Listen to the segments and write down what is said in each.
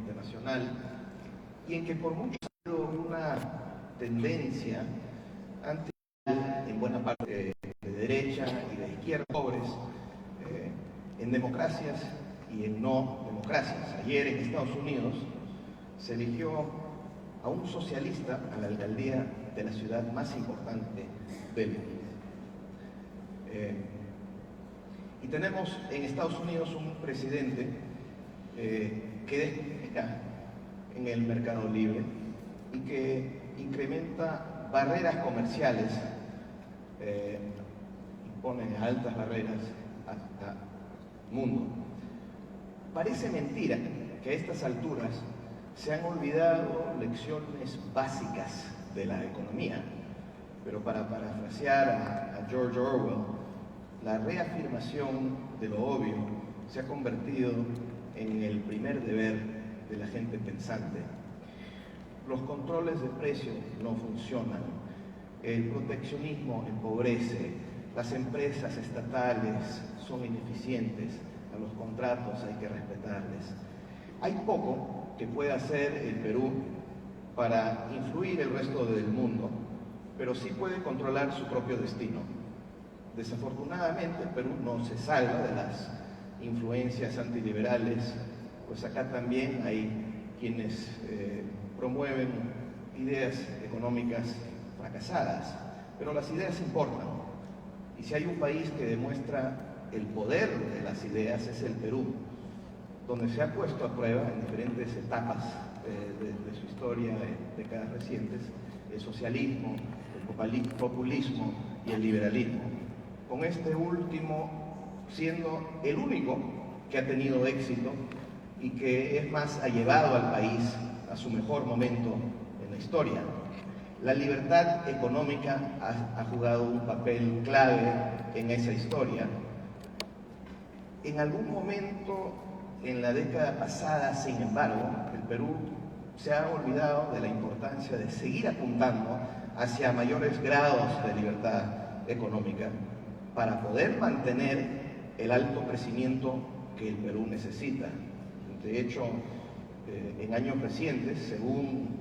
internacional, y en que por mucho ha sido una tendencia en buena parte de derecha y de izquierda, pobres, en democracias y en no democracias. Ayer en Estados Unidos se eligió a un socialista a la alcaldía de la ciudad más importante del mundo. Y tenemos en Estados Unidos un presidente que despliega en el mercado libre y que incrementa barreras comerciales, impone altas barreras hasta el mundo. Parece mentira que a estas alturas se han olvidado lecciones básicas de la economía, pero para parafrasear a George Orwell, la reafirmación de lo obvio se ha convertido en el primer deber de la gente pensante. Los controles de precios no funcionan, el proteccionismo empobrece, las empresas estatales son ineficientes, a los contratos hay que respetarles. Hay poco que pueda hacer el Perú para influir el resto del mundo, pero sí puede controlar su propio destino. Desafortunadamente, el Perú no se salva de las influencias antiliberales, pues acá también hay quienes promueven ideas económicas fracasadas, pero las ideas importan. Y si hay un país que demuestra el poder de las ideas es el Perú, donde se ha puesto a prueba en diferentes etapas de su historia, en décadas recientes, el socialismo, el populismo y el liberalismo. Con este último siendo el único que ha tenido éxito y que es más ha llevado al país a su mejor momento en la historia. La libertad económica ha jugado un papel clave en esa historia. En algún momento en la década pasada, sin embargo, el Perú se ha olvidado de la importancia de seguir apuntando hacia mayores grados de libertad económica para poder mantener el alto crecimiento que el Perú necesita. De hecho, en años recientes, según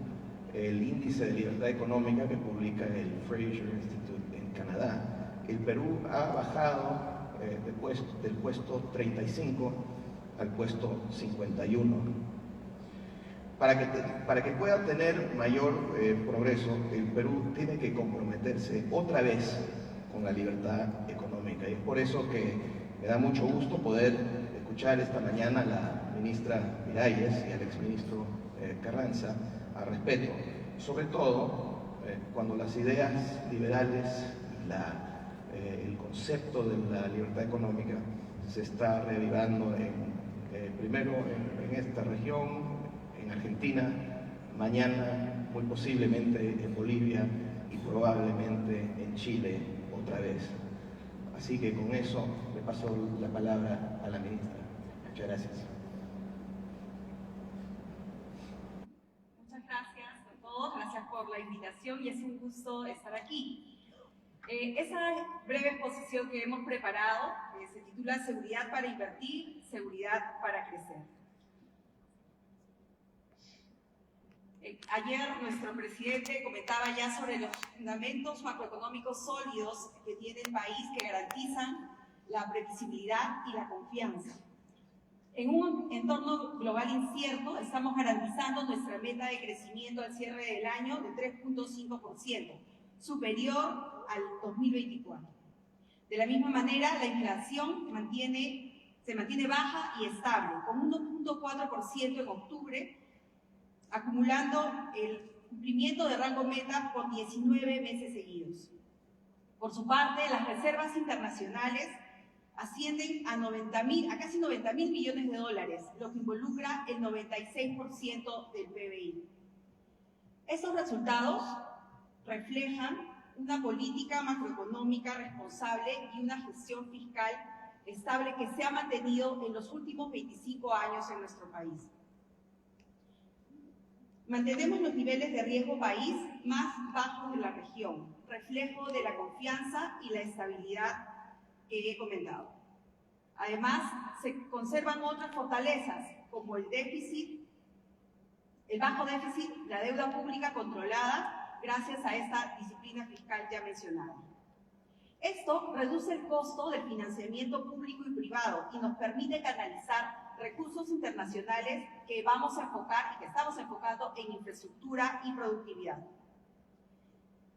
el índice de libertad económica que publica el Fraser Institute en Canadá, el Perú ha bajado del puesto 35 al puesto 51. Para que pueda tener mayor progreso, el Perú tiene que comprometerse otra vez con la libertad económica. Y es por eso que me da mucho gusto poder escuchar esta mañana a la ministra Miralles y al exministro Carranza al respecto, sobre todo cuando las ideas liberales y el concepto de la libertad económica se está reavivando primero en esta región, en Argentina, mañana muy posiblemente en Bolivia y probablemente en Chile otra vez. Así que con eso le paso la palabra a la ministra. Muchas gracias. Muchas gracias a todos, gracias por la invitación y es un gusto estar aquí. Esa breve exposición que hemos preparado se titula Seguridad para invertir, seguridad para crecer. Ayer nuestro presidente comentaba ya sobre los fundamentos macroeconómicos sólidos que tiene el país que garantizan la previsibilidad y la confianza. En un entorno global incierto, estamos garantizando nuestra meta de crecimiento al cierre del año de 3.5%, superior al 2024. De la misma manera, la inflación se mantiene baja y estable, con 1.4% en octubre, acumulando el cumplimiento de rango meta por 19 meses seguidos. Por su parte, las reservas internacionales ascienden a casi 90.000 millones de dólares, lo que involucra el 96% del PBI. Estos resultados reflejan una política macroeconómica responsable y una gestión fiscal estable que se ha mantenido en los últimos 25 años en nuestro país. Mantenemos los niveles de riesgo país más bajos de la región, reflejo de la confianza y la estabilidad que he comentado. Además, se conservan otras fortalezas, como el déficit el bajo déficit, la deuda pública controlada gracias a esta disciplina fiscal ya mencionada. Esto reduce el costo del financiamiento público y privado y nos permite canalizar recursos internacionales que vamos a enfocar y que estamos enfocando en infraestructura y productividad.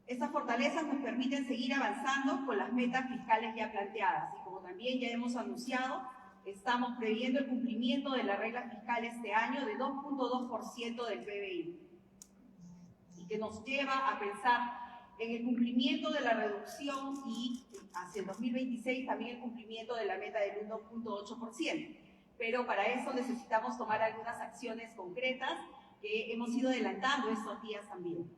Estas fortalezas nos permiten seguir avanzando con las metas fiscales ya planteadas y como también ya hemos anunciado, estamos previendo el cumplimiento de la regla fiscal este año de 2.2% del PBI y que nos lleva a pensar en el cumplimiento de la reducción y hacia el 2026 también el cumplimiento de la meta del 1.8%. Pero para eso necesitamos tomar algunas acciones concretas que hemos ido adelantando estos días también.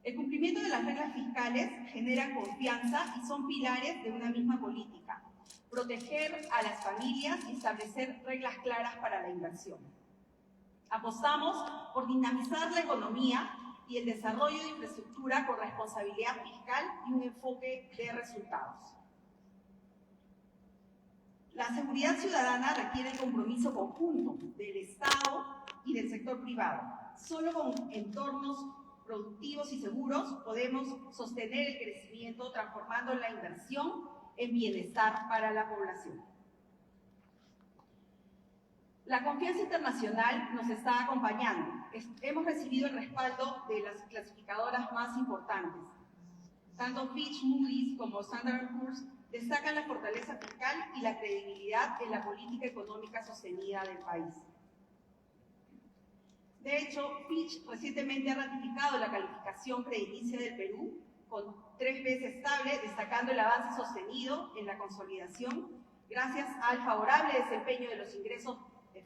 El cumplimiento de las reglas fiscales genera confianza y son pilares de una misma política. Proteger a las familias y establecer reglas claras para la inversión. Apostamos por dinamizar la economía y el desarrollo de infraestructura con responsabilidad fiscal y un enfoque de resultados. La seguridad ciudadana requiere el compromiso conjunto del Estado y del sector privado. Solo con entornos productivos y seguros podemos sostener el crecimiento transformando la inversión en bienestar para la población. La confianza internacional nos está acompañando. Hemos recibido el respaldo de las clasificadoras más importantes. Tanto Fitch, Moody's como Standard & Poor's destacan la fortaleza fiscal y la credibilidad en la política económica sostenida del país. De hecho, Fitch recientemente ha ratificado la calificación crediticia del Perú con 3 veces estable, destacando el avance sostenido en la consolidación gracias al favorable desempeño de los ingresos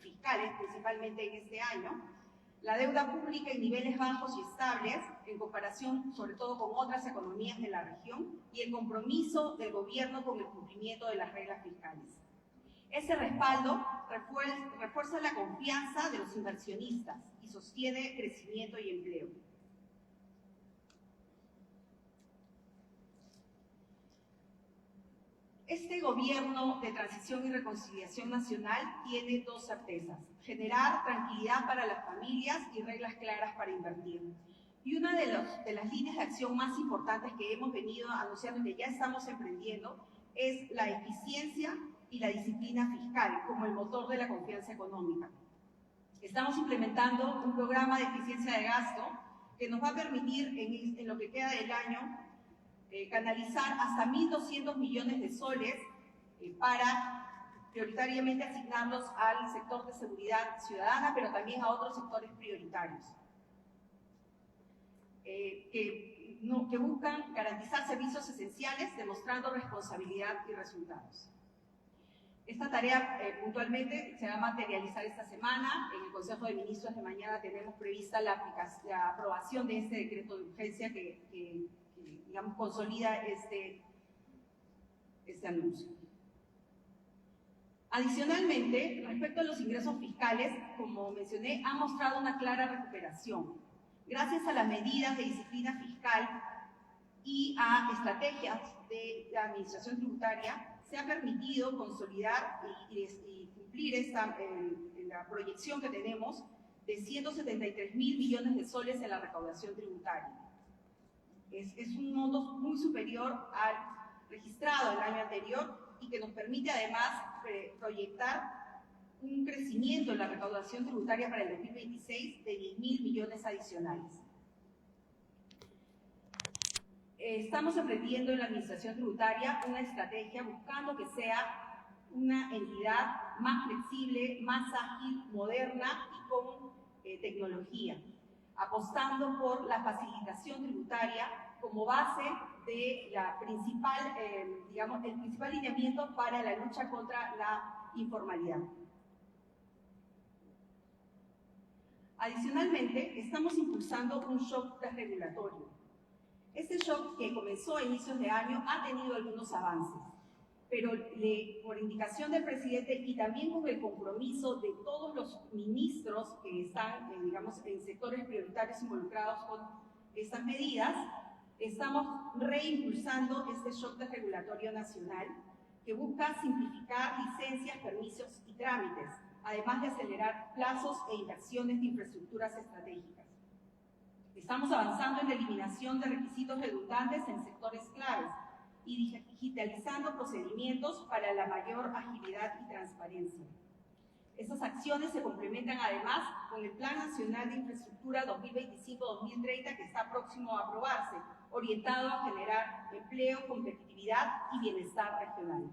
fiscales, principalmente en este año, la deuda pública en niveles bajos y estables, en comparación sobre todo con otras economías de la región, y el compromiso del gobierno con el cumplimiento de las reglas fiscales. Ese respaldo refuerza la confianza de los inversionistas y sostiene crecimiento y empleo. Este gobierno de transición y reconciliación nacional tiene 2 certezas: generar tranquilidad para las familias y reglas claras para invertir. Y una de las líneas de acción más importantes que hemos venido anunciando y que ya estamos emprendiendo es la eficiencia y la disciplina fiscal como el motor de la confianza económica. Estamos implementando un programa de eficiencia de gasto que nos va a permitir en lo que queda del año canalizar hasta 1.200 millones de soles para prioritariamente asignarlos al sector de seguridad ciudadana, pero también a otros sectores prioritarios que buscan garantizar servicios esenciales, demostrando responsabilidad y resultados. Esta tarea puntualmente se va a materializar esta semana. En el Consejo de Ministros de mañana tenemos prevista la aprobación de este decreto de urgencia que digamos, consolida este anuncio. Adicionalmente, respecto a los ingresos fiscales, como mencioné, ha mostrado una clara recuperación. Gracias a las medidas de disciplina fiscal y a estrategias de la administración tributaria, se ha permitido consolidar y cumplir la proyección que tenemos de 173.000 millones de soles en la recaudación tributaria. Es un monto muy superior al registrado el año anterior y que nos permite además proyectar un crecimiento en la recaudación tributaria para el 2026 de 10.000 millones adicionales. Estamos emprendiendo en la administración tributaria una estrategia buscando que sea una entidad más flexible, más ágil, moderna y con tecnología, apostando por la facilitación tributaria como base de la principal, el principal lineamiento para la lucha contra la informalidad. Adicionalmente, estamos impulsando un shock desregulatorio. Este shock, que comenzó a inicios de año, ha tenido algunos avances, pero por indicación del presidente y también con el compromiso de todos los ministros que están, en sectores prioritarios involucrados con estas medidas, estamos reimpulsando este shock desregulatorio nacional que busca simplificar licencias, permisos y trámites, además de acelerar plazos e inversiones de infraestructuras estratégicas. Estamos avanzando en la eliminación de requisitos redundantes en sectores claves y digitalizando procedimientos para la mayor agilidad y transparencia. Estas acciones se complementan además con el Plan Nacional de Infraestructura 2025-2030 que está próximo a aprobarse, orientado a generar empleo, competitividad y bienestar regional.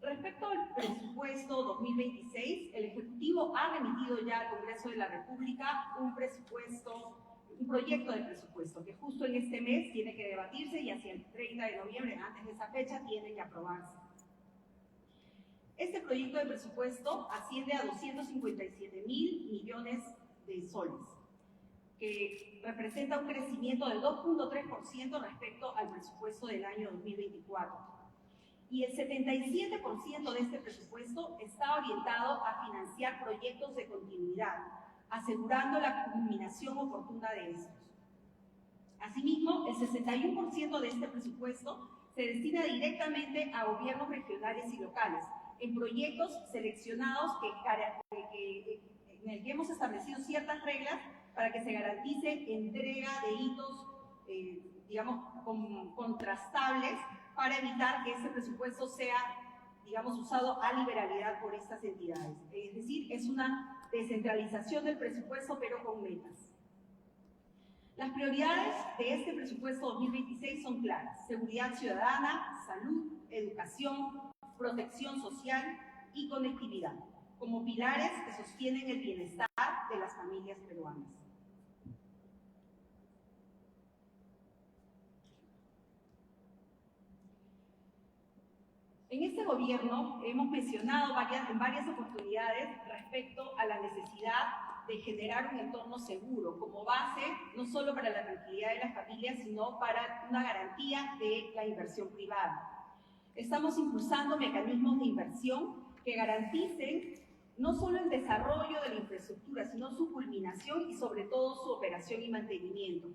Respecto al presupuesto 2026, el Ejecutivo ha remitido ya al Congreso de la República un proyecto de presupuesto que justo en este mes tiene que debatirse y hacia el 30 de noviembre, antes de esa fecha, tiene que aprobarse. Este proyecto de presupuesto asciende a 257.000 millones de soles, que representa un crecimiento del 2.3% respecto al presupuesto del año 2024. Y el 77% de este presupuesto está orientado a financiar proyectos de continuidad, asegurando la culminación oportuna de estos. Asimismo, el 61% de este presupuesto se destina directamente a gobiernos regionales y locales, en proyectos seleccionados en el que hemos establecido ciertas reglas para que se garantice entrega de hitos, contrastables, para evitar que este presupuesto sea, usado a liberalidad por estas entidades. Es decir, es una descentralización del presupuesto, pero con metas. Las prioridades de este presupuesto 2026 son claras: seguridad ciudadana, salud, educación, protección social y conectividad, como pilares que sostienen el bienestar de las familias peruanas. En este gobierno hemos mencionado en varias oportunidades respecto a la necesidad de generar un entorno seguro como base no solo para la tranquilidad de las familias, sino para una garantía de la inversión privada. Estamos impulsando mecanismos de inversión que garanticen no solo el desarrollo de la infraestructura, sino su culminación y sobre todo su operación y mantenimiento.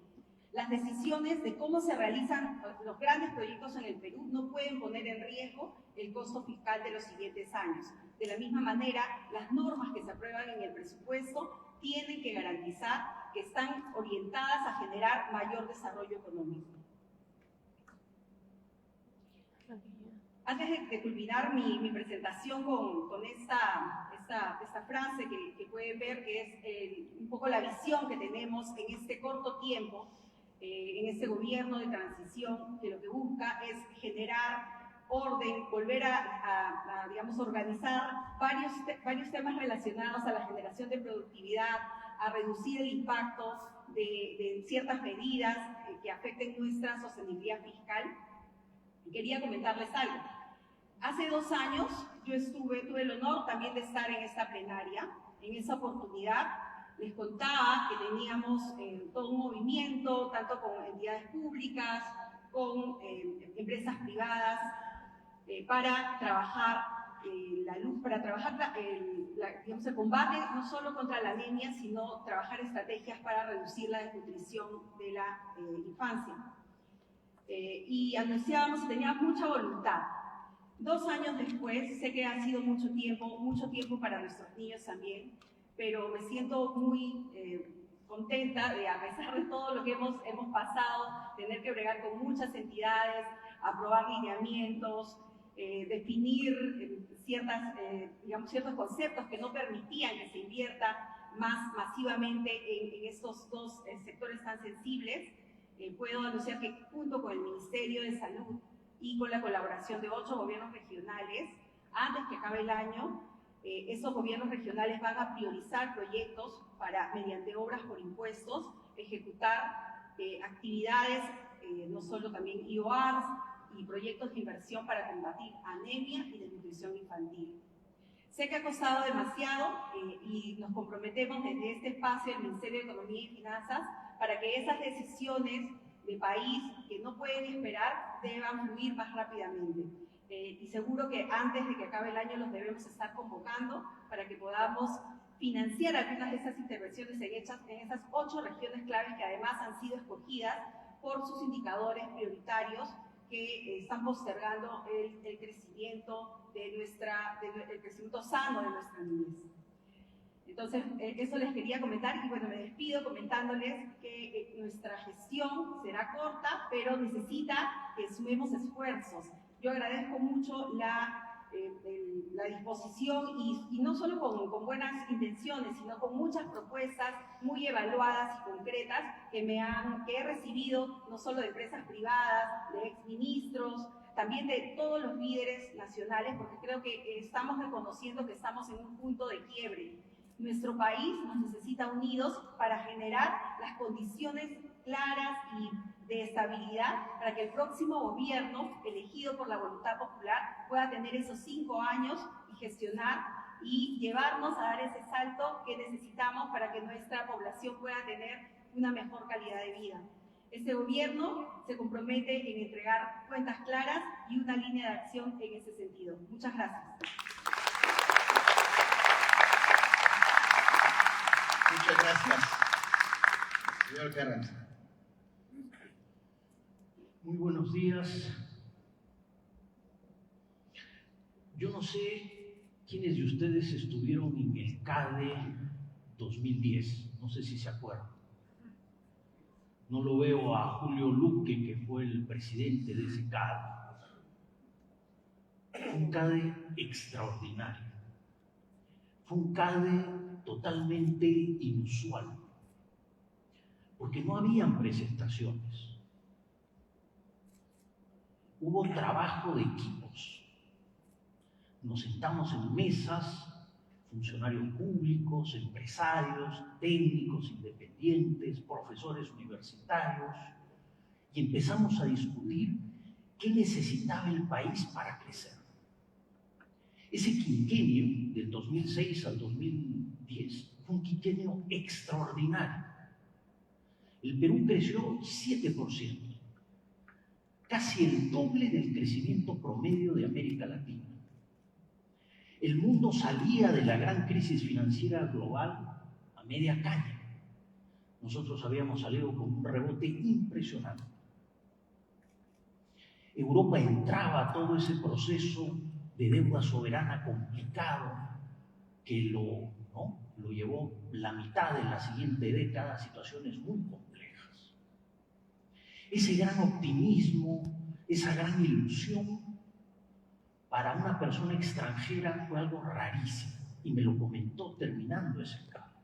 Las decisiones de cómo se realizan los grandes proyectos en el Perú no pueden poner en riesgo el costo fiscal de los siguientes años. De la misma manera, las normas que se aprueban en el presupuesto tienen que garantizar que están orientadas a generar mayor desarrollo económico. Antes de culminar mi presentación con esta frase que pueden ver, que es un poco la visión que tenemos en este corto tiempo, en este gobierno de transición, que lo que busca es generar orden, volver a organizar varios temas relacionados a la generación de productividad, a reducir el impacto de ciertas medidas que afecten nuestra sostenibilidad fiscal. Quería comentarles algo. Hace 2 años yo tuve el honor también de estar en esta plenaria. En esa oportunidad les contaba que teníamos todo un movimiento, tanto con entidades públicas, con empresas privadas, para trabajar el combate no solo contra la anemia, sino trabajar estrategias para reducir la desnutrición de la infancia. Y anunciábamos que teníamos mucha voluntad. 2 años después, sé que ha sido mucho tiempo para nuestros niños también, pero me siento muy contenta de, a pesar de todo lo que hemos pasado, tener que bregar con muchas entidades, aprobar lineamientos, definir ciertos conceptos que no permitían que se invierta más masivamente en estos dos sectores tan sensibles. Puedo anunciar que junto con el Ministerio de Salud y con la colaboración de 8 gobiernos regionales, antes que acabe el año, esos gobiernos regionales van a priorizar proyectos para, mediante obras por impuestos, ejecutar actividades, no solo también IOARs y proyectos de inversión para combatir anemia y desnutrición infantil. Sé que ha costado demasiado y nos comprometemos desde este espacio del Ministerio de Economía y Finanzas para que esas decisiones de país que no pueden esperar deban fluir más rápidamente. Y seguro que antes de que acabe el año los debemos estar convocando para que podamos financiar algunas de esas intervenciones en esas 8 regiones claves que además han sido escogidas por sus indicadores prioritarios que están postergando el crecimiento el crecimiento sano de nuestra niñez. Entonces, eso les quería comentar y bueno, me despido comentándoles que nuestra gestión será corta, pero necesita que sumemos esfuerzos. Yo agradezco mucho la disposición y no solo con buenas intenciones, sino con muchas propuestas muy evaluadas y concretas que he recibido no solo de empresas privadas, de exministros, también de todos los líderes nacionales, porque creo que estamos reconociendo que estamos en un punto de quiebre. Nuestro país nos necesita unidos para generar las condiciones claras y de estabilidad para que el próximo gobierno, elegido por la voluntad popular, pueda tener esos 5 años y gestionar y llevarnos a dar ese salto que necesitamos para que nuestra población pueda tener una mejor calidad de vida. Este gobierno se compromete en entregar cuentas claras y una línea de acción en ese sentido. Muchas gracias. Muchas gracias, señor Carranza. Muy buenos días. Yo no sé quiénes de ustedes estuvieron en el CADE 2010, no sé si se acuerdan. No lo veo a Julio Luque, que fue el presidente de ese CADE. Fue un CADE extraordinario. Fue un CADE totalmente inusual, porque no habían presentaciones. Hubo trabajo de equipos. Nos sentamos en mesas, funcionarios públicos, empresarios, técnicos independientes, profesores universitarios, y empezamos a discutir qué necesitaba el país para crecer. Ese quinquenio, del 2006 al 2010, fue un quinquenio extraordinario. El Perú creció 7%. Casi el doble del crecimiento promedio de América Latina. El mundo salía de la gran crisis financiera global a media caña. Nosotros habíamos salido con un rebote impresionante. Europa entraba a todo ese proceso de deuda soberana complicado que lo llevó la mitad de la siguiente década a situaciones muy complejas. Ese gran optimismo, esa gran ilusión, para una persona extranjera fue algo rarísimo, y me lo comentó terminando ese caso.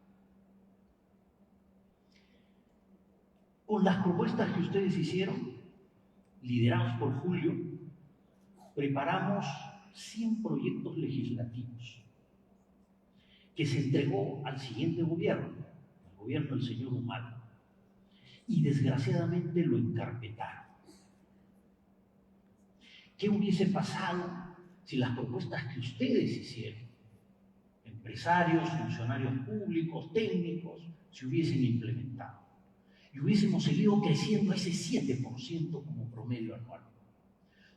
Con las propuestas que ustedes hicieron, liderados por Julio, preparamos 100 proyectos legislativos que se entregó al siguiente gobierno, el gobierno del señor Humala, y desgraciadamente lo encarpetaron. ¿Qué hubiese pasado si las propuestas que ustedes hicieron, empresarios, funcionarios públicos, técnicos, se hubiesen implementado? Y hubiésemos seguido creciendo a ese 7% como promedio anual.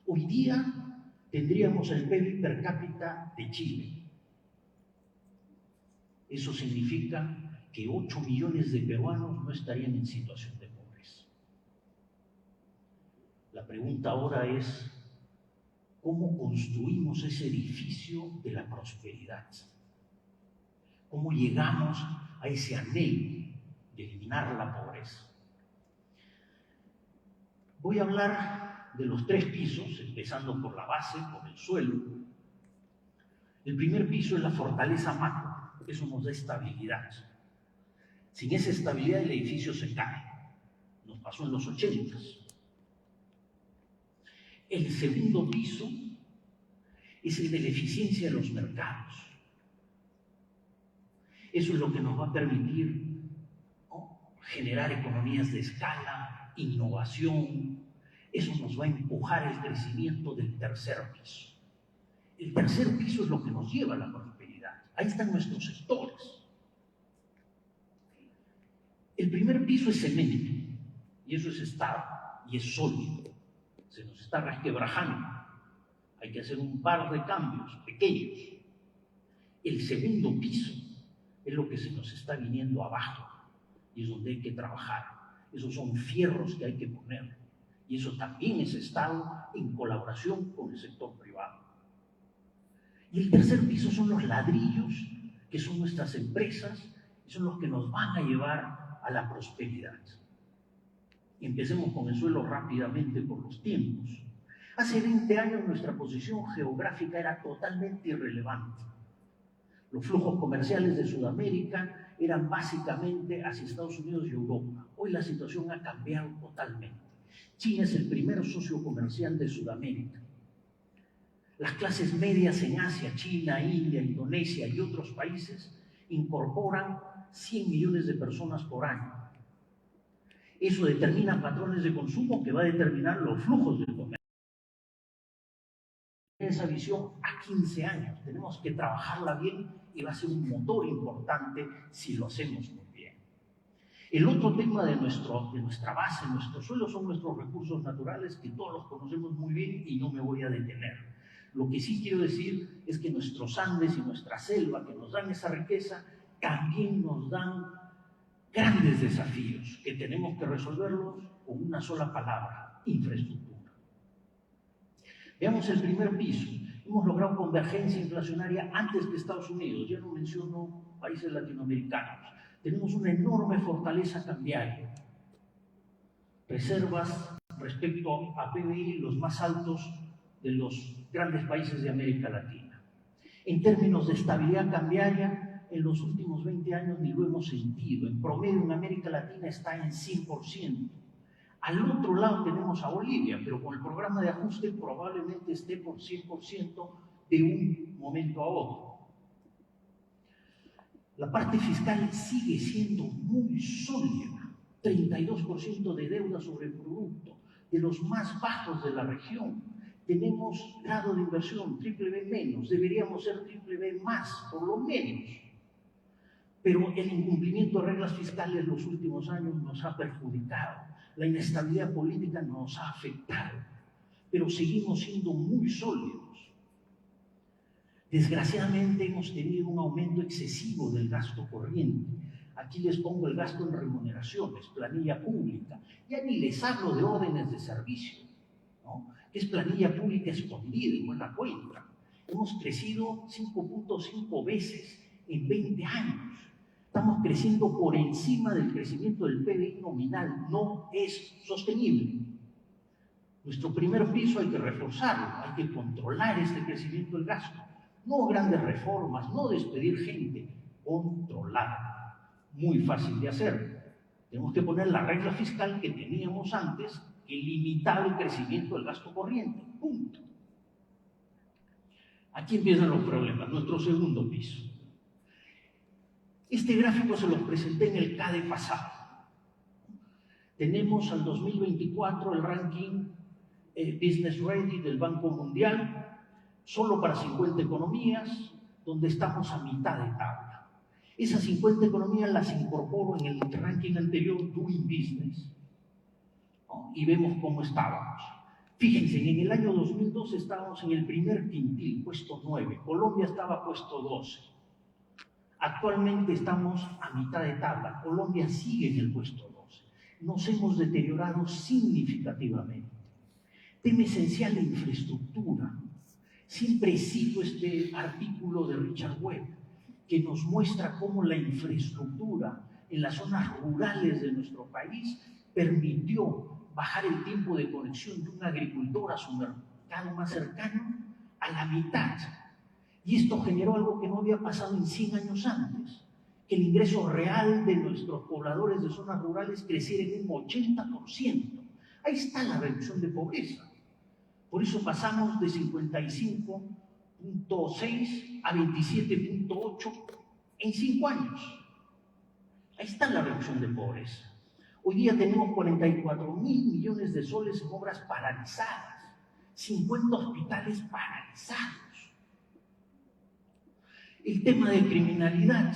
Hoy día tendríamos el PIB per cápita de Chile. Eso significa que 8 millones de peruanos no estarían en situación de pobreza. La pregunta ahora es, ¿cómo construimos ese edificio de la prosperidad? ¿Cómo llegamos a ese anhelo de eliminar la pobreza? Voy a hablar de los 3 pisos, empezando por la base, por el suelo. El primer piso es la fortaleza macro, eso nos da estabilidad. Sin esa estabilidad el edificio se cae. Nos pasó en los 80s. El segundo piso es el de la eficiencia de los mercados. Eso es lo que nos va a permitir generar economías de escala, innovación. Eso nos va a empujar el crecimiento del tercer piso. El tercer piso es lo que nos lleva a la prosperidad. Ahí están nuestros sectores. El primer piso es cemento, y eso es estable, y es sólido. Se nos está resquebrajando. Hay que hacer un par de cambios pequeños. El segundo piso es lo que se nos está viniendo abajo, y es donde hay que trabajar. Esos son fierros que hay que poner. Y eso también es Estado en colaboración con el sector privado. Y el tercer piso son los ladrillos, que son nuestras empresas, y son los que nos van a llevar a la prosperidad. Empecemos con el suelo rápidamente por los tiempos. Hace 20 años nuestra posición geográfica era totalmente irrelevante. Los flujos comerciales de Sudamérica eran básicamente hacia Estados Unidos y Europa. Hoy la situación ha cambiado totalmente. China es el primer socio comercial de Sudamérica. Las clases medias en Asia, China, India, Indonesia y otros países incorporan 100 millones de personas por año. Eso determina patrones de consumo que va a determinar los flujos del comercio. Esa visión a 15 años, tenemos que trabajarla bien y va a ser un motor importante si lo hacemos muy bien. El otro tema de nuestra base, nuestro suelo, son nuestros recursos naturales, que todos los conocemos muy bien y no me voy a detener. Lo que sí quiero decir es que nuestros Andes y nuestra selva, que nos dan esa riqueza, también nos dan grandes desafíos que tenemos que resolverlos con una sola palabra: infraestructura. Veamos el primer piso. Hemos logrado convergencia inflacionaria antes que Estados Unidos. Ya no menciono países latinoamericanos. Tenemos una enorme fortaleza cambiaria. Reservas respecto a PBI los más altos de los grandes países de América Latina. En términos de estabilidad cambiaria, en los últimos 20 años ni lo hemos sentido. En promedio en América Latina está en 100%. Al otro lado tenemos a Bolivia, pero con el programa de ajuste probablemente esté por 100% de un momento a otro. La parte fiscal sigue siendo muy sólida, 32% de deuda sobre el producto, de los más bajos de la región. Tenemos grado de inversión BBB menos, deberíamos ser BBB más, por lo menos. Pero el incumplimiento de reglas fiscales en los últimos años nos ha perjudicado. La inestabilidad política nos ha afectado, pero seguimos siendo muy sólidos. Desgraciadamente hemos tenido un aumento excesivo del gasto corriente. Aquí les pongo el gasto en remuneraciones, planilla pública. Ya ni les hablo de órdenes de servicio, ¿no? Que es planilla pública escondida y buena cuenta. Hemos crecido 5.5 veces en 20 años. Estamos creciendo por encima del crecimiento del PBI nominal. No es sostenible. Nuestro primer piso hay que reforzarlo, hay que controlar este crecimiento del gasto. No grandes reformas, no despedir gente, controlar. Muy fácil de hacer. Tenemos que poner la regla fiscal que teníamos antes, que limitaba el crecimiento del gasto corriente. Punto. Aquí empiezan los problemas, nuestro segundo piso. Este gráfico se los presenté en el CADE pasado. Tenemos al 2024 el ranking Business Ready del Banco Mundial, solo para 50 economías, donde estamos a mitad de tabla. Esas 50 economías las incorporo en el ranking anterior, Doing Business, ¿no? Y vemos cómo estábamos. Fíjense, en el año 2002 estábamos en el primer quintil, puesto 9. Colombia estaba puesto 12. Actualmente estamos a mitad de tabla. Colombia sigue en el puesto 12. Nos hemos deteriorado significativamente. Tema esencial de infraestructura. Siempre cito este artículo de Richard Webb, que nos muestra cómo la infraestructura en las zonas rurales de nuestro país permitió bajar el tiempo de conexión de un agricultor a su mercado más cercano a la mitad. Y esto generó algo que no había pasado en 100 años antes, que el ingreso real de nuestros pobladores de zonas rurales creciera en un 80%. Ahí está la reducción de pobreza. Por eso pasamos de 55.6 a 27.8 en 5 años. Ahí está la reducción de pobreza. Hoy día tenemos 44.000 millones de soles en obras paralizadas, 50 hospitales paralizados. El tema de criminalidad,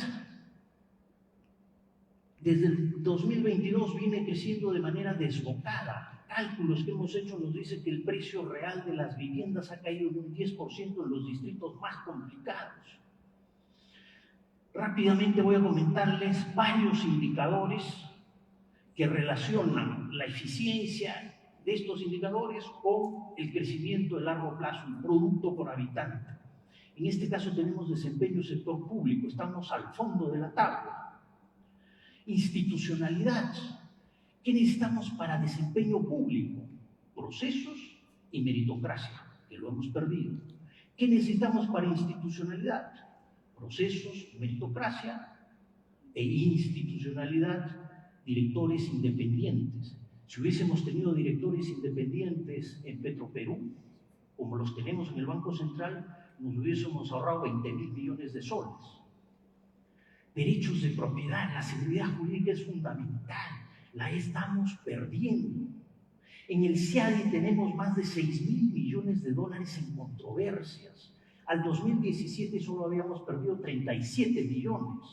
desde el 2022 viene creciendo de manera desbocada. Cálculos que hemos hecho nos dicen que el precio real de las viviendas ha caído en un 10% en los distritos más complicados. Rápidamente voy a comentarles varios indicadores que relacionan la eficiencia de estos indicadores con el crecimiento de largo plazo, el producto por habitante. En este caso tenemos desempeño sector público, estamos al fondo de la tabla. Institucionalidad. ¿Qué necesitamos para desempeño público? Procesos y meritocracia, que lo hemos perdido. ¿Qué necesitamos para institucionalidad? Procesos, meritocracia e institucionalidad, directores independientes. Si hubiésemos tenido directores independientes en Petroperú, como los tenemos en el Banco Central, nos hubiésemos ahorrado 20.000 millones de soles. Derechos de propiedad, la seguridad jurídica es fundamental, la estamos perdiendo. En el CIADI tenemos más de 6.000 millones de dólares en controversias. Al 2017 solo habíamos perdido 37 millones.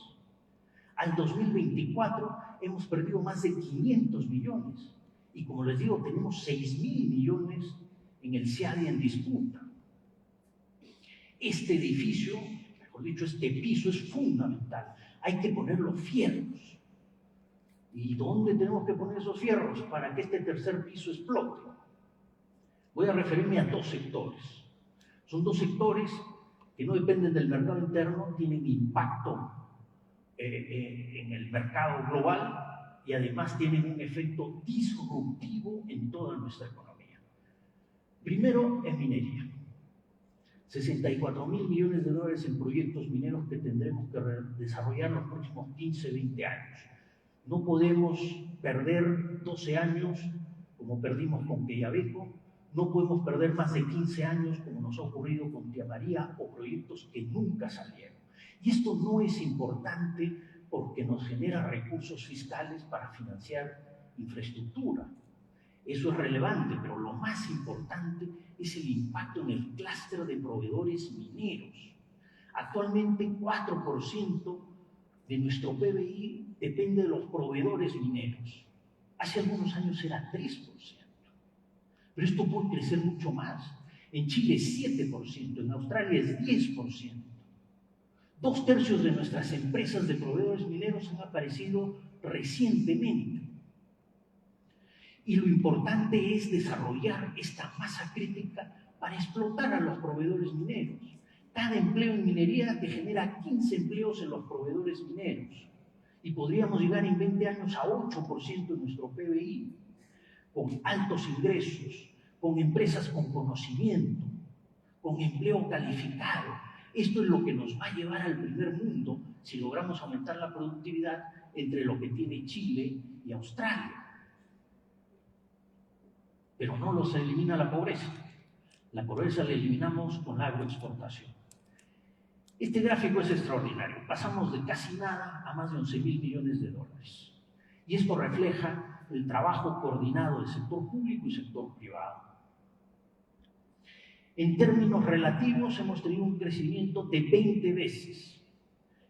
Al 2024 hemos perdido más de 500 millones. Y como les digo, tenemos 6.000 millones en el CIADI en disputa. Este edificio, mejor dicho, este piso es fundamental. Hay que poner los fierros. ¿Y dónde tenemos que poner esos fierros para que este tercer piso explote? Voy a referirme a dos sectores. Son dos sectores que no dependen del mercado interno, tienen impacto en el mercado global y además tienen un efecto disruptivo en toda nuestra economía. Primero, en minería. 64.000 millones de dólares en proyectos mineros que tendremos que desarrollar en los próximos 15, 20 años. No podemos perder 12 años como perdimos con Quellaveco, no podemos perder más de 15 años como nos ha ocurrido con Tía María o proyectos que nunca salieron. Y esto no es importante porque nos genera recursos fiscales para financiar infraestructura. Eso es relevante, pero lo más importante es el impacto en el clúster de proveedores mineros. Actualmente 4% de nuestro PBI depende de los proveedores mineros. Hace algunos años era 3%, pero esto puede crecer mucho más. En Chile es 7%, en Australia es 10%. 2/3 de nuestras empresas de proveedores mineros han aparecido recientemente. Y lo importante es desarrollar esta masa crítica para explotar a los proveedores mineros. Cada empleo en minería te genera 15 empleos en los proveedores mineros. Y podríamos llegar en 20 años a 8% de nuestro PBI, con altos ingresos, con empresas con conocimiento, con empleo calificado. Esto es lo que nos va a llevar al primer mundo si logramos aumentar la productividad entre lo que tiene Chile y Australia. Pero no los elimina la pobreza. La pobreza la eliminamos con la agroexportación. Este gráfico es extraordinario. Pasamos de casi nada a más de 11.000 millones de dólares. Y esto refleja el trabajo coordinado del sector público y sector privado. En términos relativos hemos tenido un crecimiento de 20 veces.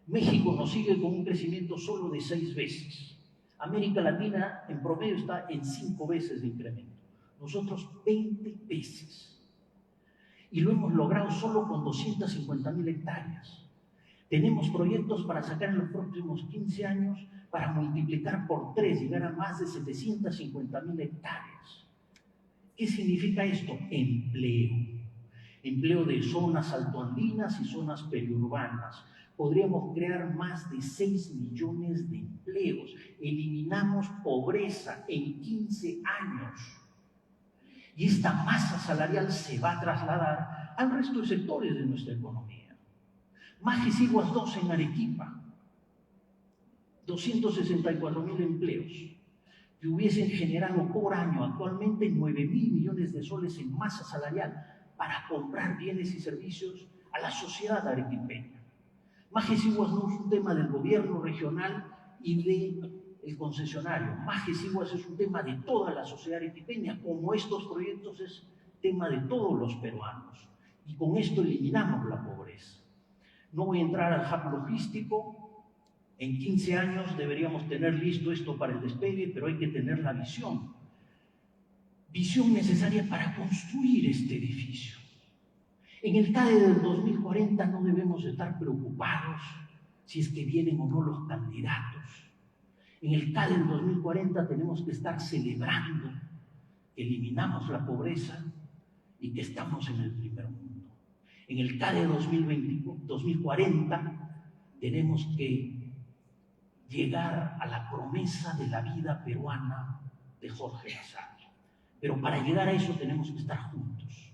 México nos sigue con un crecimiento solo de 6 veces. América Latina en promedio está en 5 veces de incremento. Nosotros 20 veces. Y lo hemos logrado solo con 250.000 hectáreas. Tenemos proyectos para sacar en los próximos 15 años para multiplicar por 3, llegar a más de 750.000 hectáreas. ¿Qué significa esto? Empleo. Empleo de zonas altoandinas y zonas periurbanas. Podríamos crear más de 6 millones de empleos. Eliminamos pobreza en 15 años. Y esta masa salarial se va a trasladar al resto de sectores de nuestra economía. Majiciguas 2 en Arequipa, 264.000 empleos que hubiesen generado por año actualmente 9.000 millones de soles en masa salarial para comprar bienes y servicios a la sociedad arequipeña. Majiciguas no es un tema del gobierno regional y del concesionario. Majiciguas es un tema de toda la sociedad arequipeña, como estos proyectos es tema de todos los peruanos. Y con esto eliminamos la pobreza. No voy a entrar al hub logístico. En 15 años deberíamos tener listo esto para el despegue, pero hay que tener la visión. Visión necesaria para construir este edificio. En el CADE del 2040 no debemos estar preocupados si es que vienen o no los candidatos. En el CADE del 2040 tenemos que estar celebrando que eliminamos la pobreza y que estamos en el primer mundo. En el CADE 2040 tenemos que llegar a la promesa de la vida peruana de Jorge Basadre. Pero para llegar a eso tenemos que estar juntos.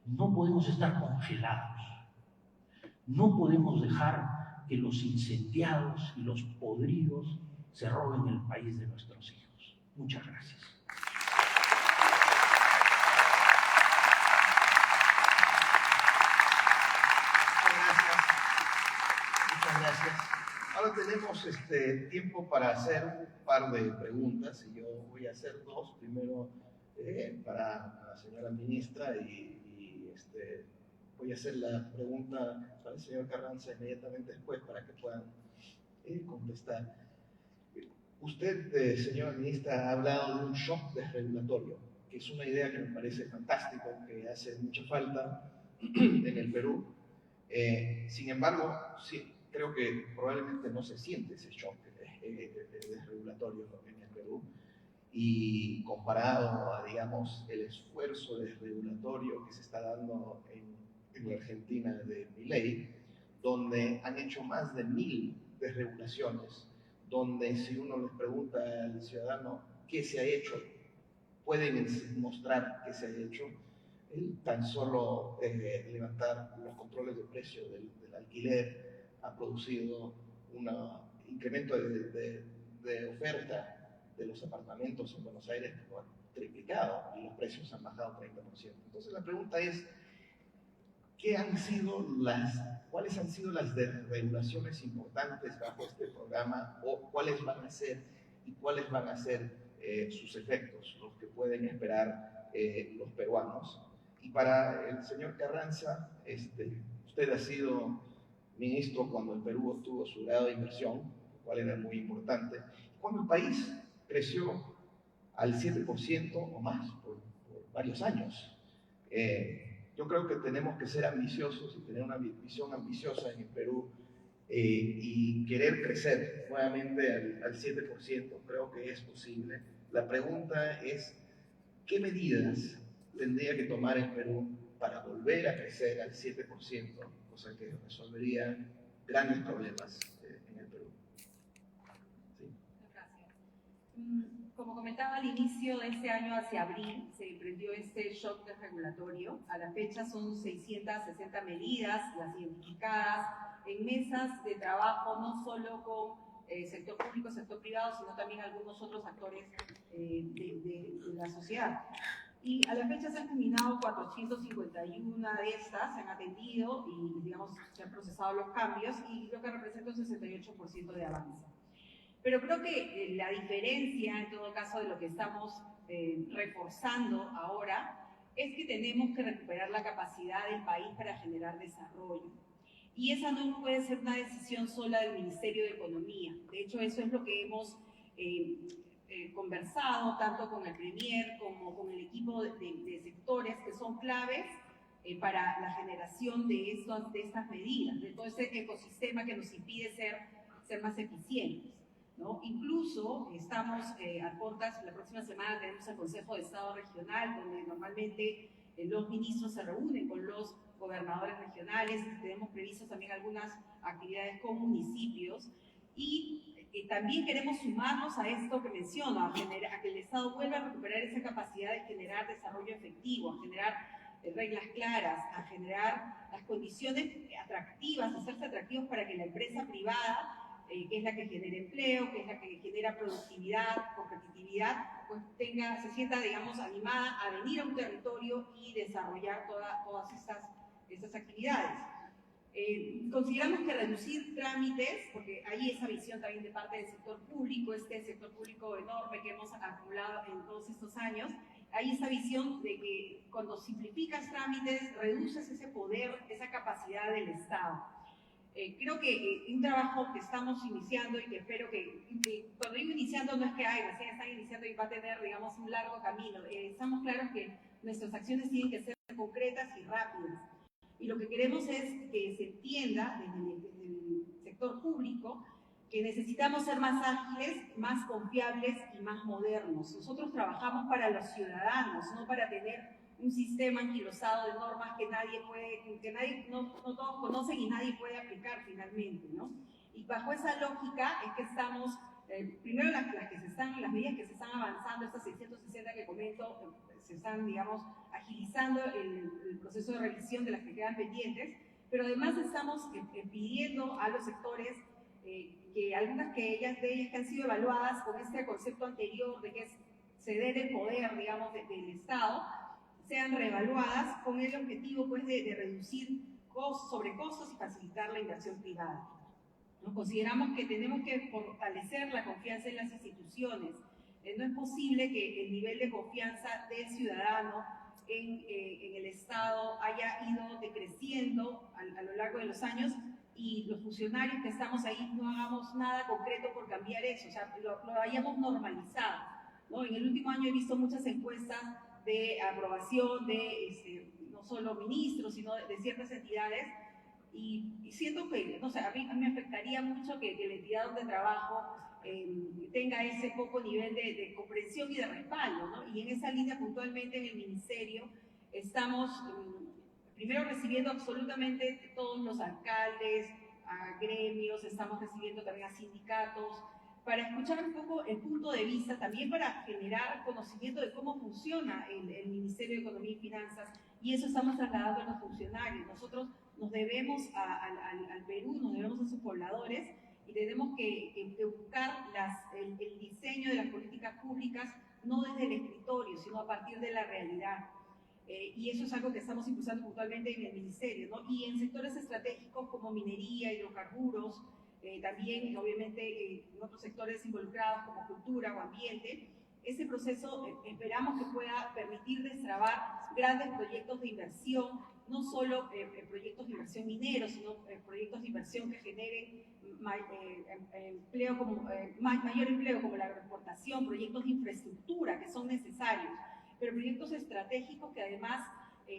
No podemos estar congelados. No podemos dejar que los incendiados y los podridos se roben el país de nuestros hijos. Muchas gracias. Muchas gracias. Ahora tenemos tiempo para hacer un par de preguntas y yo voy a hacer dos. Primero para la señora ministra y voy a hacer la pregunta para el señor Carranza inmediatamente después para que puedan contestar. Usted, señora ministra, ha hablado de un shock desregulatorio, que es una idea que me parece fantástico, que hace mucha falta en el Perú. Sin embargo, sí, creo que probablemente no se siente ese shock desregulatorio en el Perú. Y comparado a, digamos, el esfuerzo desregulatorio que se está dando en la Argentina de Milei, donde han hecho más de 1000 desregulaciones, donde si uno les pregunta al ciudadano qué se ha hecho, pueden mostrar qué se ha hecho. Tan solo levantar los controles de precio del alquiler ha producido un incremento de oferta de los apartamentos en Buenos Aires que han triplicado y los precios han bajado 30%. Entonces la pregunta es, ¿cuáles han sido las desregulaciones importantes bajo este programa o cuáles van a ser y cuáles van a ser sus efectos, los que pueden esperar los peruanos? Y para el señor Carranza, usted ha sido ministro cuando el Perú obtuvo su grado de inversión, lo cual era muy importante, cuando el país creció al 7% o más por varios años. Yo creo que tenemos que ser ambiciosos y tener una visión ambiciosa en el Perú y querer crecer nuevamente al 7%. Creo que es posible. La pregunta es, ¿qué medidas tendría que tomar el Perú para volver a crecer al 7%, cosa que resolvería grandes problemas en el Perú? ¿Sí? Gracias. Como comentaba al inicio de este año, hacia abril, se emprendió este shock desregulatorio. A la fecha son 660 medidas las identificadas en mesas de trabajo, no solo con sector público, sector privado, sino también algunos otros actores de la sociedad. Y a la fecha se han culminado 451 de estas, se han atendido y, digamos, se han procesado los cambios y creo que representa un 68% de avance. Pero creo que la diferencia, en todo caso, de lo que estamos reforzando ahora, es que tenemos que recuperar la capacidad del país para generar desarrollo. Y esa no puede ser una decisión sola del Ministerio de Economía. De hecho, eso es lo que hemos conversado tanto con el Premier como con el equipo de sectores que son claves para la generación de estas medidas, de todo ese ecosistema que nos impide ser más eficientes, ¿no? Incluso estamos a puertas, la próxima semana tenemos el Consejo de Estado Regional, donde normalmente los ministros se reúnen con los gobernadores regionales, tenemos previstas también algunas actividades con municipios y también queremos sumarnos a esto que menciono, a que el Estado vuelva a recuperar esa capacidad de generar desarrollo efectivo, a generar reglas claras, a generar las condiciones atractivas, hacerse atractivos para que la empresa privada, que es la que genera empleo, que es la que genera productividad, competitividad, pues se sienta, digamos, animada a venir a un territorio y desarrollar todas estas actividades. Consideramos que reducir trámites, porque hay esa visión también de parte del sector público, este sector público enorme que hemos acumulado en todos estos años, hay esa visión de que cuando simplificas trámites, reduces ese poder, esa capacidad del Estado. Creo que un trabajo que estamos iniciando y que espero que cuando digo iniciando no es que recién están iniciando y va a tener, digamos, un largo camino. Estamos claros que nuestras acciones tienen que ser concretas y rápidas. Y lo que queremos es que se entienda desde el sector público que necesitamos ser más ágiles, más confiables y más modernos. Nosotros trabajamos para los ciudadanos, no para tener un sistema anquilosado de normas que no todos conocen y nadie puede aplicar finalmente, ¿no? Y bajo esa lógica es que estamos, primero las medidas que se están avanzando, estas 660 que comento, se están, digamos, agilizando el proceso de revisión de las que quedan pendientes, pero además estamos pidiendo a los sectores que algunas de ellas que han sido evaluadas con este concepto anterior de que es ceder el poder, digamos, del Estado, sean reevaluadas con el objetivo, pues, de reducir sobrecostos y facilitar la inversión privada, ¿no? Consideramos que tenemos que fortalecer la confianza en las instituciones. No es posible que el nivel de confianza del ciudadano en el Estado haya ido decreciendo a lo largo de los años y los funcionarios que estamos ahí no hagamos nada concreto por cambiar eso, o sea, lo hayamos normalizado, ¿no? En el último año he visto muchas encuestas de aprobación de no solo ministros, sino de ciertas entidades, y siento que, no sé, a mí me afectaría mucho que la entidad donde trabajo tenga ese poco nivel de comprensión y de respaldo, ¿no? Y en esa línea, puntualmente en el ministerio, estamos primero recibiendo absolutamente todos los alcaldes, a gremios, estamos recibiendo también a sindicatos, para escuchar un poco el punto de vista, también para generar conocimiento de cómo funciona el Ministerio de Economía y Finanzas, y eso estamos trasladando a los funcionarios. Nosotros nos debemos al Perú, nos debemos a sus pobladores, y tenemos que buscar el diseño de las políticas públicas no desde el escritorio, sino a partir de la realidad. Y eso es algo que estamos impulsando puntualmente en el Ministerio, ¿no? Y en sectores estratégicos como minería, hidrocarburos, también obviamente en otros sectores involucrados como cultura o ambiente, ese proceso esperamos que pueda permitir destrabar grandes proyectos de inversión, no solo proyectos de inversión mineros, sino proyectos de inversión que generen mayor empleo como la agroexportación, proyectos de infraestructura que son necesarios, pero proyectos estratégicos que además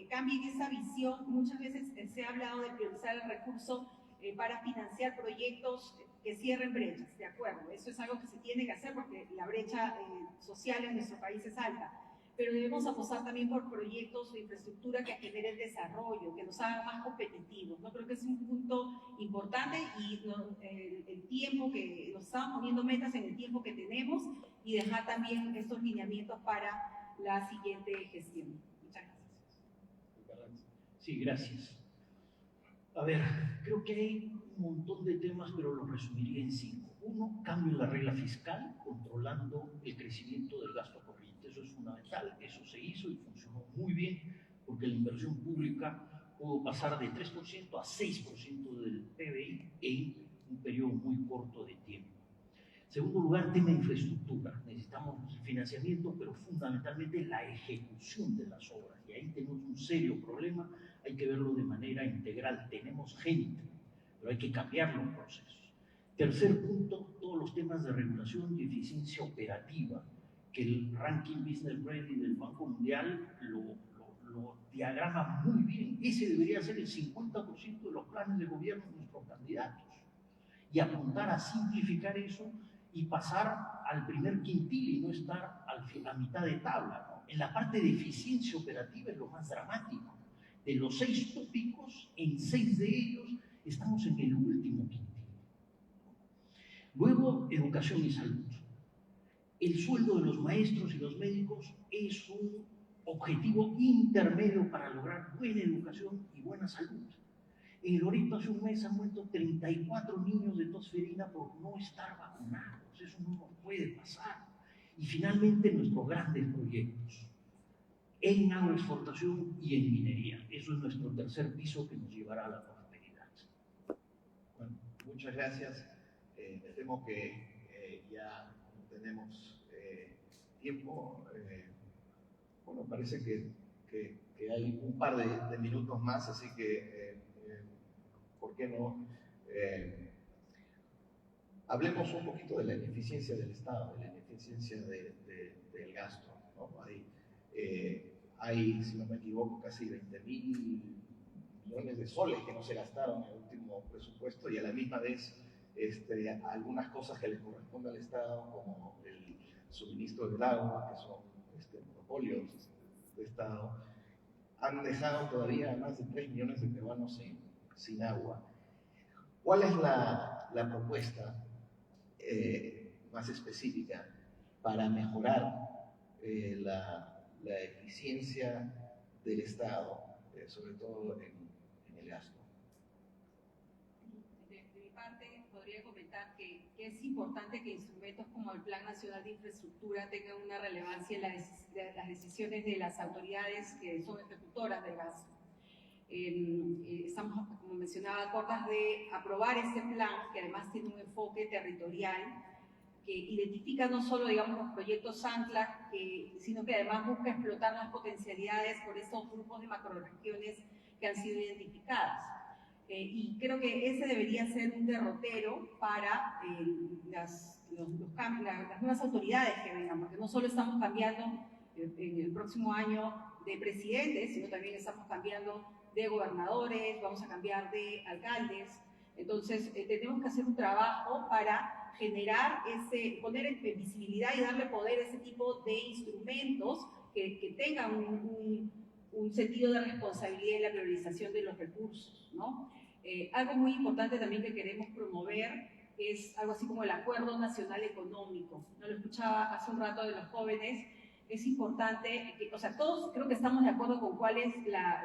cambien esa visión. Muchas veces se ha hablado de priorizar el recurso para financiar proyectos que cierren brechas, de acuerdo, eso es algo que se tiene que hacer porque la brecha social en nuestro país es alta, pero debemos apostar también por proyectos de infraestructura que generen desarrollo, que nos hagan más competitivos, ¿no? Creo que es un punto importante y el tiempo que nos estamos poniendo metas en el tiempo que tenemos y dejar también estos lineamientos para la siguiente gestión. Muchas gracias. Sí, gracias. A ver, creo que hay un montón de temas, pero los resumiría en 5. Uno, cambio en la regla fiscal, controlando el crecimiento del gasto corriente. Eso es fundamental, eso se hizo y funcionó muy bien, porque la inversión pública pudo pasar de 3% a 6% del PBI en un periodo muy corto de tiempo. Segundo lugar, tema de infraestructura. Necesitamos financiamiento, pero fundamentalmente la ejecución de las obras. Y ahí tenemos un serio problema, hay que verlo de manera integral. Tenemos gente, pero hay que cambiar los procesos. Tercer punto, todos los temas de regulación y eficiencia operativa, que el ranking Business Ready del Banco Mundial lo diagrama muy bien. Ese debería ser el 50% de los planes de gobierno de nuestros candidatos. Y apuntar a simplificar eso y pasar al primer quintil y no estar a mitad de tabla, ¿no? En la parte de eficiencia operativa es lo más dramático. De los 6 tópicos, en 6 de ellos estamos en el último quintil. Luego, educación y salud. El sueldo de los maestros y los médicos es un objetivo intermedio para lograr buena educación y buena salud. En el Orito hace un mes han muerto 34 niños de tosferina por no estar vacunados. Eso no nos puede pasar. Y finalmente nuestros grandes proyectos en agroexportación y en minería. Eso es nuestro tercer piso que nos llevará a la prosperidad. Bueno, muchas gracias. Me temo que ya no tenemos tiempo. Bueno, parece que hay un par de minutos más, así que ¿por qué no? Hablemos un poquito de la ineficiencia del Estado, de la ineficiencia del gasto, ¿no? Hay, si no me equivoco, casi 20.000 millones de soles que no se gastaron en el último presupuesto y a la misma vez algunas cosas que les corresponde al Estado, como el suministro del agua, que son monopolios de Estado, han dejado todavía a más de 3 millones de peruanos sin agua. ¿Cuál es la propuesta más específica para mejorar la eficiencia del Estado, sobre todo en el gasto? De mi parte, podría comentar que es importante que instrumentos como el Plan Nacional de Infraestructura tengan una relevancia en las decisiones de las autoridades que son ejecutoras del gasto. Estamos, como mencionaba, cortas de aprobar este plan, que además tiene un enfoque territorial, que identifica no solo, digamos, los proyectos ancla, sino que además busca explotar las potencialidades por estos grupos de macroregiones que han sido identificadas. Y creo que ese debería ser un derrotero para las nuevas autoridades que vengan, porque no solo estamos cambiando en el próximo año de presidentes, sino también estamos cambiando de gobernadores, vamos a cambiar de alcaldes. Entonces, tenemos que hacer un trabajo para generar poner en visibilidad y darle poder a ese tipo de instrumentos que tengan un sentido de responsabilidad en la priorización de los recursos, ¿no? Algo muy importante también que queremos promover es algo así como el Acuerdo Nacional Económico. No lo escuchaba hace un rato de los jóvenes. Es importante, o sea, todos creo que estamos de acuerdo con cuál es la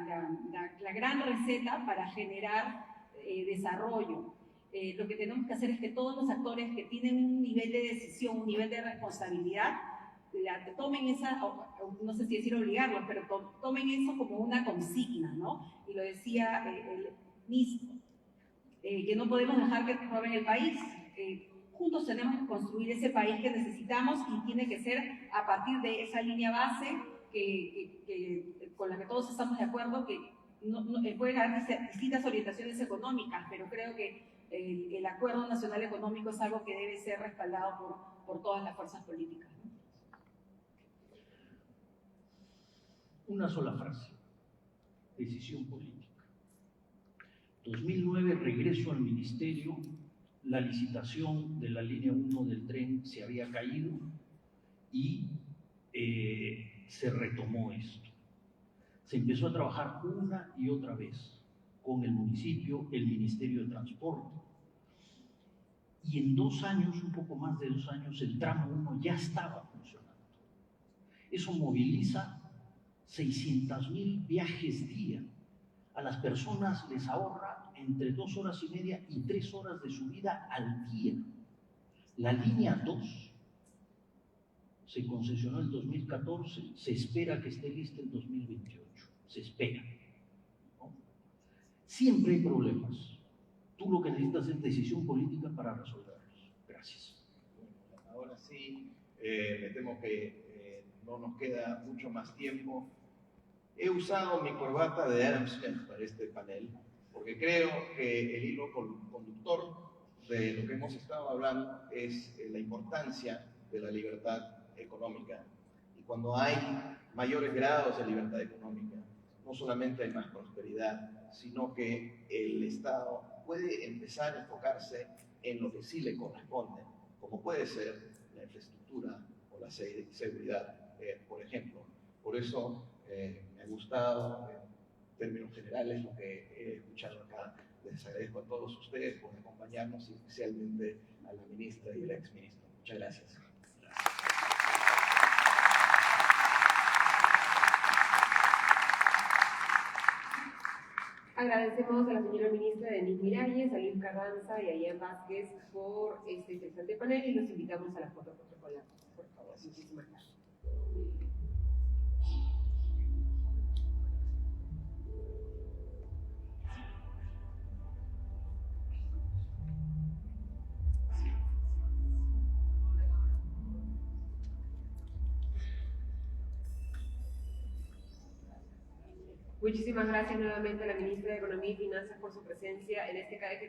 gran receta para generar desarrollo. Lo que tenemos que hacer es que todos los actores que tienen un nivel de decisión, un nivel de responsabilidad, tomen esa, no sé si decir obligarlos, pero tomen eso como una consigna, ¿no? Y lo decía el mismo, que no podemos dejar que roben el país. Juntos tenemos que construir ese país que necesitamos y tiene que ser a partir de esa línea base con la que todos estamos de acuerdo, que pueden haber distintas orientaciones económicas, pero creo que el Acuerdo Nacional Económico es algo que debe ser respaldado por todas las fuerzas políticas, ¿no? Una sola frase: decisión política. 2009, regreso al ministerio, la licitación de la línea 1 del tren se había caído y se retomó esto. Se empezó a trabajar una y otra vez con el municipio, el Ministerio de Transporte, y en 2 años, un poco más de 2 años, el tramo 1 ya estaba funcionando. Eso moviliza 600.000 viajes día. A las personas les ahorra entre 2 horas y media y 3 horas de subida al día. La línea 2 se concesionó en 2014, se espera que esté lista en 2028, se espera, ¿no? Siempre hay problemas. Tú lo que necesitas es decisión política para resolverlos. Gracias. Bueno, ahora sí, me temo que no nos queda mucho más tiempo. He usado mi corbata de Adam Smith para este panel, porque creo que el hilo conductor de lo que hemos estado hablando es la importancia de la libertad económica. Y cuando hay mayores grados de libertad económica, no solamente hay más prosperidad, sino que el Estado puede empezar a enfocarse en lo que sí le corresponde, como puede ser la infraestructura o la seguridad, por ejemplo. Por eso me ha gustado, en términos generales, lo que he escuchado acá. Les agradezco a todos ustedes por acompañarnos y especialmente a la ministra y al exministro. Muchas gracias. Agradecemos a la señora ministra Denise Miralles, a Luis Carranza y a Ian Vázquez por este interesante panel y los invitamos a la foto protocolar. Por favor, muchísimas gracias. Muchísimas gracias nuevamente a la ministra de Economía y Finanzas por su presencia en este CADE.